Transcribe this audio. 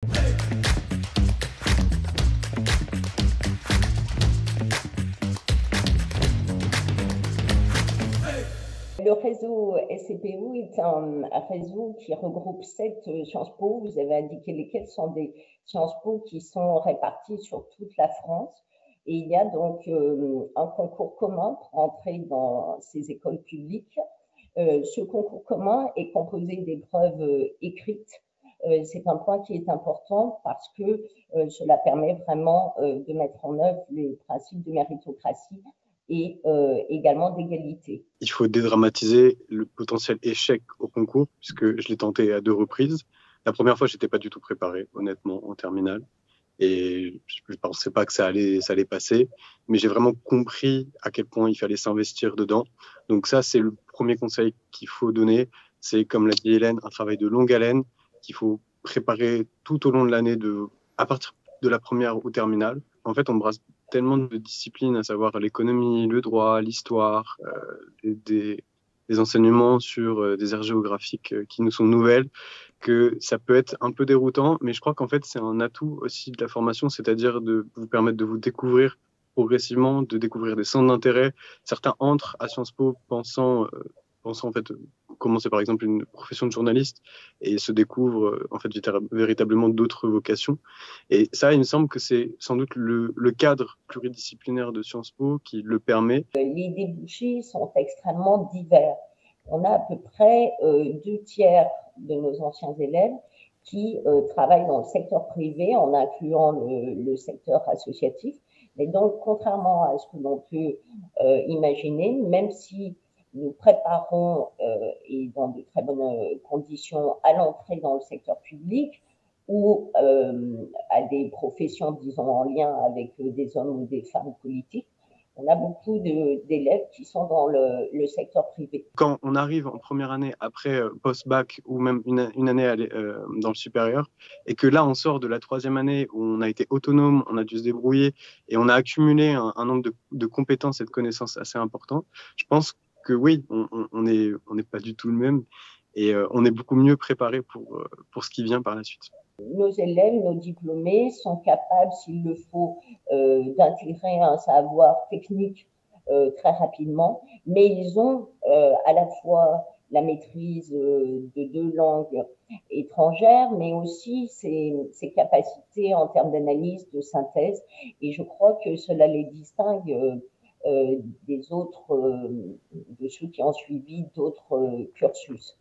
Le réseau SCPO est un réseau qui regroupe 7 Sciences Po. Vous avez indiqué lesquels sont des Sciences Po qui sont répartis sur toute la France. Et il y a donc un concours commun pour entrer dans ces écoles publiques. Ce concours commun est composé d'épreuves écrites. C'est un point qui est important parce que cela permet vraiment de mettre en œuvre les principes de méritocratie et également d'égalité. Il faut dédramatiser le potentiel échec au concours, puisque je l'ai tenté à 2 reprises. La première fois, j'étais pas du tout préparé, honnêtement, en terminale. Et je pensais pas que ça allait passer. Mais j'ai vraiment compris à quel point il fallait s'investir dedans. Donc ça, c'est le premier conseil qu'il faut donner. C'est, comme l'a dit Hélène, un travail de longue haleine qu'il faut préparer tout au long de l'année, à partir de la première ou terminale. En fait, on brasse tellement de disciplines, à savoir l'économie, le droit, l'histoire, des enseignements sur des aires géographiques qui nous sont nouvelles, que ça peut être un peu déroutant, mais je crois qu'en fait, c'est un atout aussi de la formation, c'est-à-dire de vous permettre de vous découvrir progressivement, de découvrir des centres d'intérêt. Certains entrent à Sciences Po pensant en fait commencer par exemple une profession de journaliste et se découvrent en fait véritablement d'autres vocations. Et ça, il me semble que c'est sans doute le cadre pluridisciplinaire de Sciences Po qui le permet. Les débouchés sont extrêmement divers. On a à peu près 2/3 de nos anciens élèves qui travaillent dans le secteur privé en incluant le secteur associatif. Mais donc, contrairement à ce que l'on peut imaginer, même si nous préparons et dans de très bonnes conditions à l'entrée dans le secteur public ou à des professions, disons, en lien avec des hommes ou des femmes politiques, on a beaucoup d'élèves qui sont dans le secteur privé. Quand on arrive en première année après post-bac ou même une année dans le supérieur, et que là on sort de la 3e année où on a été autonome, on a dû se débrouiller et on a accumulé un nombre de compétences et de connaissances assez important, je pense que oui, on n'est pas du tout le même et on est beaucoup mieux préparé pour ce qui vient par la suite. Nos élèves, nos diplômés sont capables, s'il le faut, d'intégrer un savoir technique très rapidement, mais ils ont à la fois la maîtrise de 2 langues étrangères, mais aussi ces capacités en termes d'analyse, de synthèse, et je crois que cela les distingue des autres, de ceux qui ont suivi d'autres cursus.